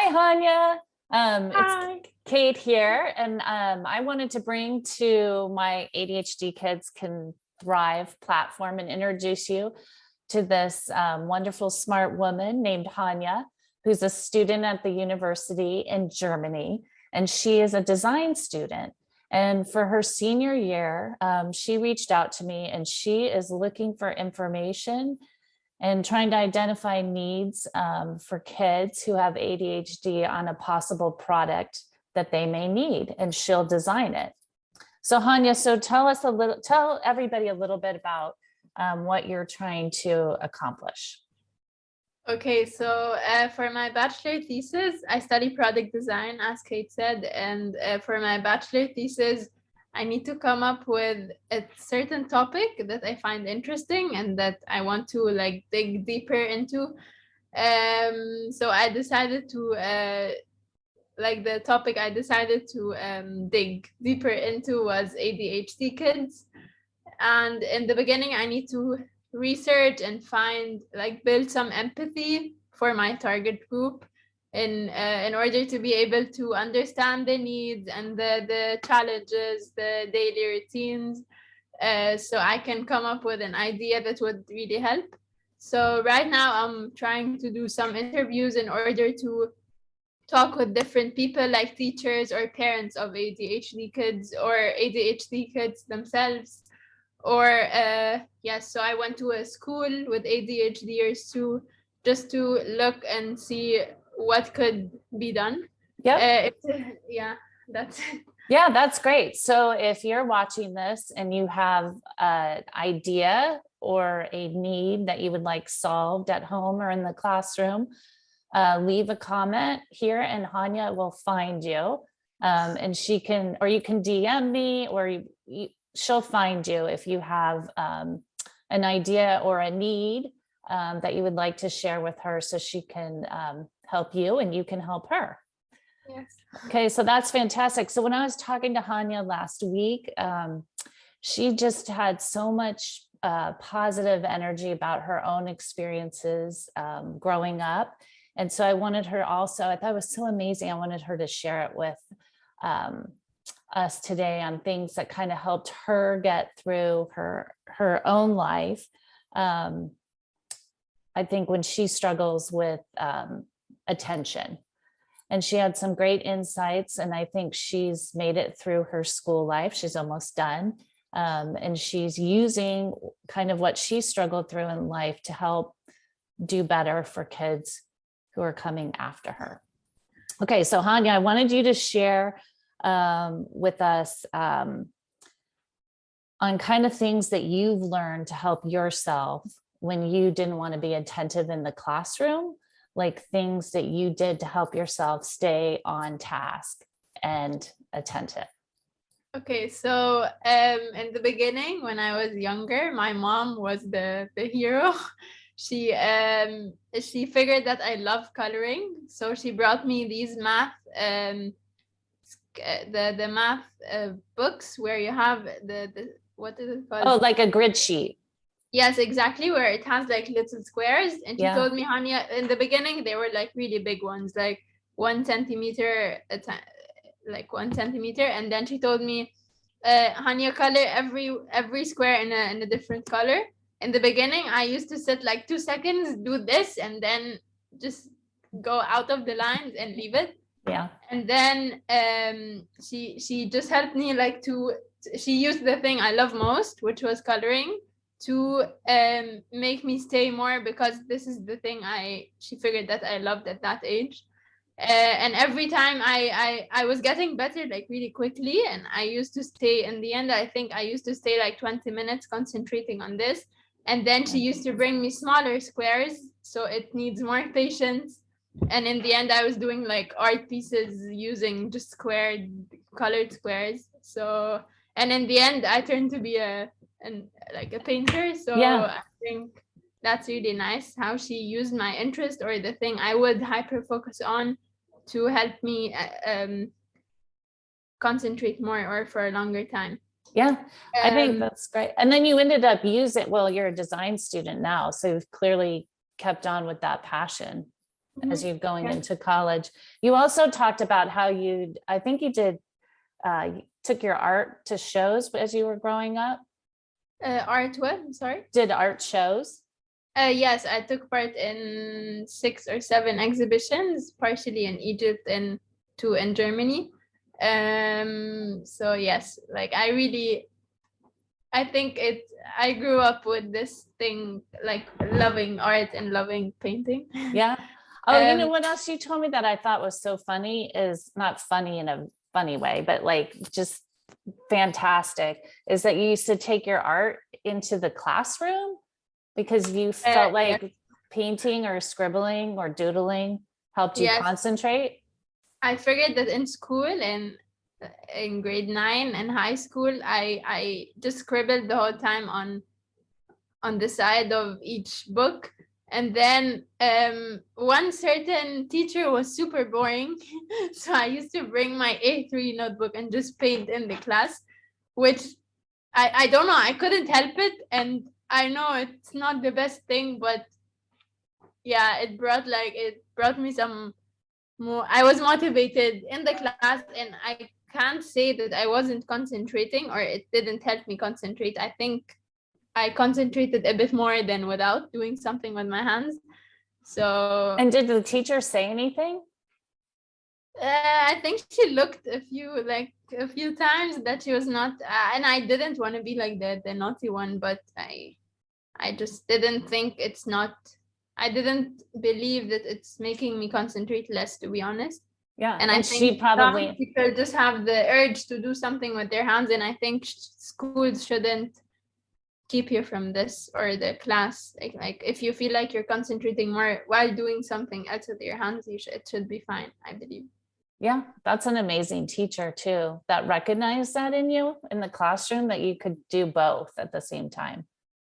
Hi, Hania. Hi. It's Kate here, and I wanted to bring to my ADHD Kids Can Thrive platform and introduce you to this wonderful, smart woman named Hania, who's a student at the university in Germany, and she is a design student. And for her senior year, she reached out to me, and she is looking for information and trying to identify needs for kids who have ADHD on a possible product that they may need, and she'll design it. So Hania, so tell everybody a little bit about what you're trying to accomplish. Okay, so for my bachelor thesis, I study product design, as Kate said, and for my bachelor thesis, I need to come up with a certain topic that I find interesting and that I want to like dig deeper into. So I decided to the topic I decided to dig deeper into was ADHD kids. And in the beginning, I need to research and build some empathy for my target group in order to be able to understand the needs and the challenges, the daily routines, so I can come up with an idea that would really help. So right now I'm trying to do some interviews in order to talk with different people like teachers or parents of ADHD kids or ADHD kids themselves. Or yes, so I went to a school with ADHDers too, just to look and see what could be done. Yep. Yeah, that's it. Yeah, that's great. So if you're watching this and you have an idea or a need that you would like solved at home or in the classroom, leave a comment here and Hania will find you. And she can, or you can DM me, or she'll find you if you have an idea or a need that you would like to share with her, so she can help you and you can help her. Yes. Okay, so that's fantastic. So when I was talking to Hania last week, she just had so much positive energy about her own experiences growing up. And so I wanted her also, I thought it was so amazing. I wanted her to share it with us today on things that kind of helped her get through her own life. I think when she struggles with attention. And she had some great insights, and I think she's made it through her school life. She's almost done. And she's using kind of what she struggled through in life to help do better for kids who are coming after her. Okay, so Hania, I wanted you to share with us on kind of things that you've learned to help yourself when you didn't want to be attentive in the classroom, like things that you did to help yourself stay on task and attentive. Okay, so in the beginning, when I was younger, my mom was the hero. She figured that I love coloring, so she brought me these math the math books where you have the what is it called? Oh, like a grid sheet. Yes, exactly, where it has like little squares. And she Yeah. told me, Hania, in the beginning they were like really big ones, like 1 centimeter like 1 centimeter. And then she told me, Hania, color every square in a different color. In the beginning, I used to sit like 2 seconds, do this, and then just go out of the lines and leave it. Yeah. And then she just helped me she used the thing I love most, which was coloring, to make me stay more, because this is the thing she figured that I loved at that age. And every time I was getting better like really quickly, and I used to stay, in the end I think I used to stay like 20 minutes concentrating on this. And then she used to bring me smaller squares, so it needs more patience. And in the end I was doing like art pieces using just colored squares. So, and in the end I turned to be a painter. So yeah. I think that's really nice how she used my interest, or the thing I would hyper focus on, to help me concentrate more or for a longer time. Yeah, I think that's great. And then you ended up you're a design student now, so you've clearly kept on with that passion. as you're going Yeah. into college. You also talked about how I think you did, you took your art to shows as you were growing up, Art what? I'm sorry. did art shows. Yes, I took part in 6 or 7 exhibitions, partially in Egypt and 2 in Germany. So yes, like I think I grew up with this thing, like loving art and loving painting. Yeah. Oh, you know Um, what else you told me that I thought was so funny, is not funny in a funny way, but like just fantastic, is that you used to take your art into the classroom because you felt yes, like painting or scribbling or doodling helped you yes. concentrate. I figured that in school and in grade 9 and high school, I just scribbled the whole time on the side of each book. And then one certain teacher was super boring. So I used to bring my A3 notebook and just paint in the class, which I don't know, I couldn't help it. And I know it's not the best thing, but yeah, it brought me some more. I was motivated in the class, and I can't say that I wasn't concentrating or it didn't help me concentrate. I think I concentrated a bit more than without doing something with my hands. So And did the teacher say anything? I think she looked a few times that she was not, and I didn't want to be like the naughty one, but I just didn't think it's not. I didn't believe that it's making me concentrate less, to be honest. Yeah. And I And she think some probably, people just have the urge to do something with their hands, and I think schools shouldn't keep you from this, or the class. Like if you feel like you're concentrating more while doing something else with your hands, it should be fine, I believe. yeah, that's an amazing teacher too, that recognized that in you in the classroom, that you could do both at the same time,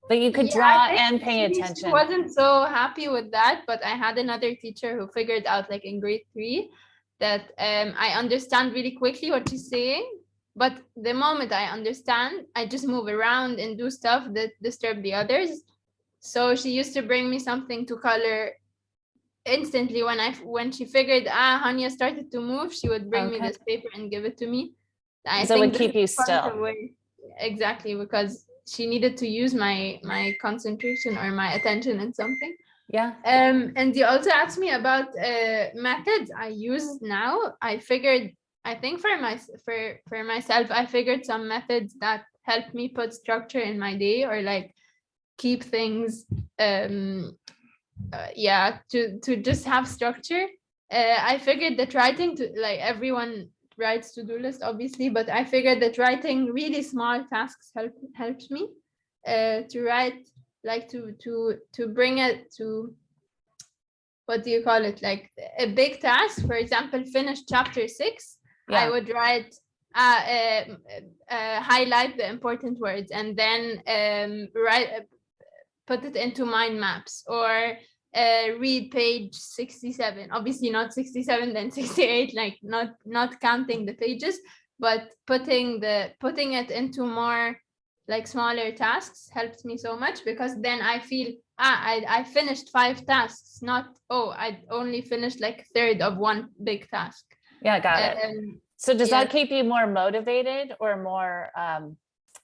that you could Yeah, I draw think and pay she attention. wasn't so happy with that, but I had another teacher who figured out, like in grade 3, that I understand really quickly what she's saying, but the moment I understand, I just move around and do stuff that disturb the others. So she used to bring me something to color instantly. When she figured Hania started to move, she would bring me Okay. this paper and give it to me. I So it would think this keep is you part still. of way, exactly, because she needed to use my concentration or my attention in something. Yeah. And you also asked me about methods I use now. I think for myself, I figured some methods that help me put structure in my day, or like keep things yeah, to just have structure. I figured that writing, to like everyone writes to-do list obviously, but I figured that writing really small tasks helps me to write, like to bring it to, what do you call it, like a big task. For example, finish chapter 6, I Yeah. would write highlight the important words, and then write put it into mind maps, or read page 67, obviously not 67 then 68, like not counting the pages, but putting it into more like smaller tasks helps me so much, because then I feel I finished 5 tasks, not I only finished like a third of one big task. Yeah, got it. So does Yes, that keep you more motivated, or more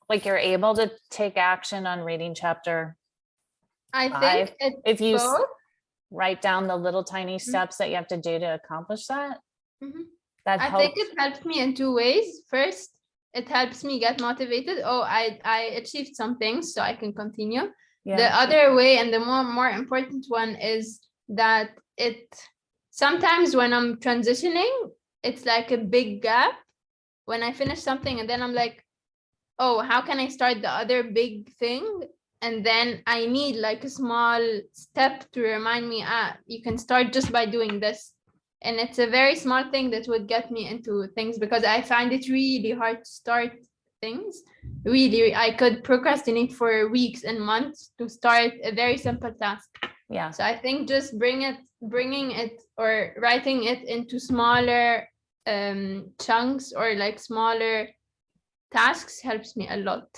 like you're able to take action on reading chapter I 5 think it's if you both. write down the little tiny steps that you have to do to accomplish that? Mhm. That I think helps. it helps me in 2 ways. First, it helps me get motivated. Oh, I achieved some things, so I can continue. The Yeah. other way, and the more important one, is that it sometimes when I'm transitioning, it's like a big gap when I finish something, and then I'm like, oh, how can I start the other big thing? And then I need like a small step to remind me, you can start just by doing this. And it's a very small thing that would get me into things, because I find it really hard to start things. Really, I could procrastinate for weeks and months to start a very simple task. Yeah. So I think just bringing it or writing it into smaller chunks, or like smaller tasks, helps me a lot.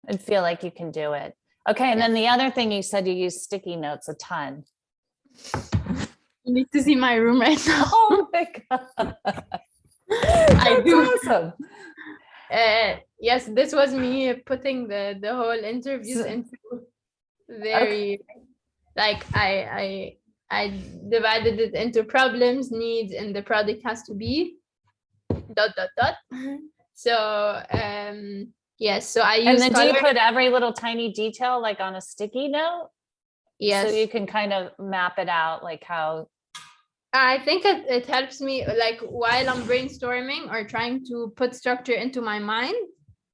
And feel like you can do it. Okay. And then Yes. the other thing you said, you use sticky notes a ton. You need to see my room right now. Oh my God. I That's do. awesome. Yes, this was me putting the whole interviews So- into very like I divided it into problems, needs, and the product has to be ... So yes, so I And use then do you color. put every little tiny detail like on a sticky note? Yes, So you can kind of map it out, like how. I think it helps me like while I'm brainstorming or trying to put structure into my mind,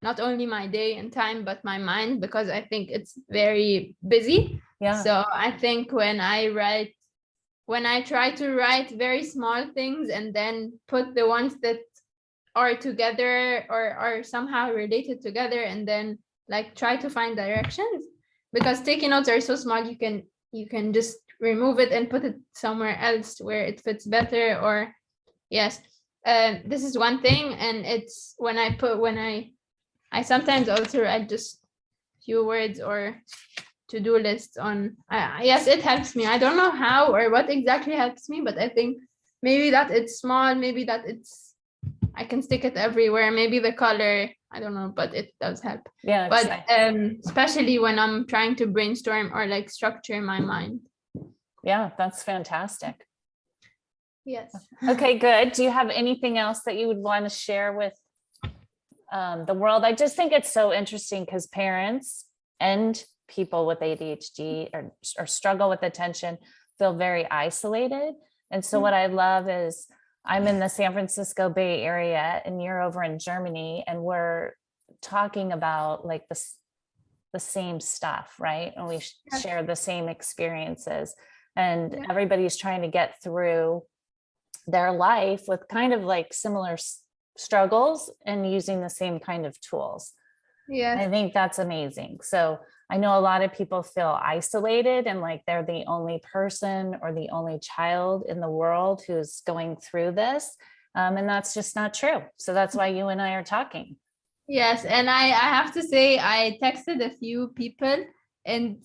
not only my day and time, but my mind, because I think it's very busy. Yeah. So I think when I try to write very small things and then put the ones that are together or are somehow related together, and then like try to find directions, because sticky notes are so small, you can just remove it and put it somewhere else where it fits better. Or yes, this is one thing. And it's when I sometimes also write just few words or to-do lists on. Yes, it helps me. I don't know how or what exactly helps me, but I think maybe that it's small, maybe that I can stick it everywhere, maybe the color, I don't know, but it does help. Yeah. But especially when I'm trying to brainstorm or like structure my mind. Yeah, that's fantastic. Yes. Okay, good. Do you have anything else that you would want to share with the world? I just think it's so interesting because parents and people with ADHD or struggle with attention feel very isolated. And so what I love is I'm in the San Francisco Bay Area and you're over in Germany, and we're talking about like the same stuff, right? And we share the same experiences, and everybody's trying to get through their life with kind of like similar struggles and using the same kind of tools. Yeah. I think that's amazing. So I know a lot of people feel isolated and like they're the only person or the only child in the world who's going through this. And that's just not true. So that's why you and I are talking. Yes. And I have to say, I texted a few people, and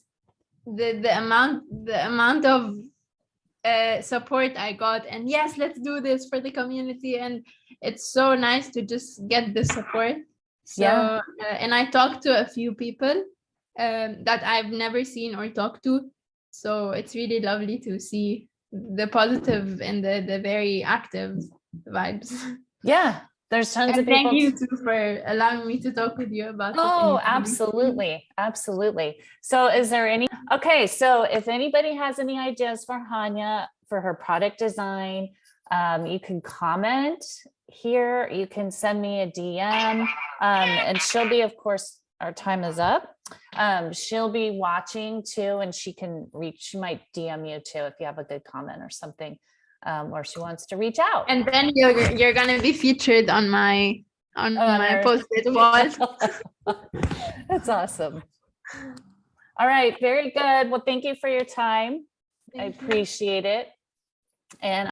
the amount of support I got, and yes, let's do this for the community. And it's so nice to just get the support. So, and I talked to a few people that I've never seen or talked to. So it's really lovely to see the positive and the very active vibes. Yeah, there's tons of people. Thank you too for allowing me to talk with you about it. Oh, absolutely. Absolutely. So is there any, okay. So if anybody has any ideas for Hania for her product design, you can comment here. You can send me a DM, and she'll be, of course, our time is up. She'll be watching too, and she might DM you too if you have a good comment or something, or she wants to reach out. And then you're gonna be featured on my post-it wall. That's awesome. All right, very good. Well, thank you for your time. I appreciate it. And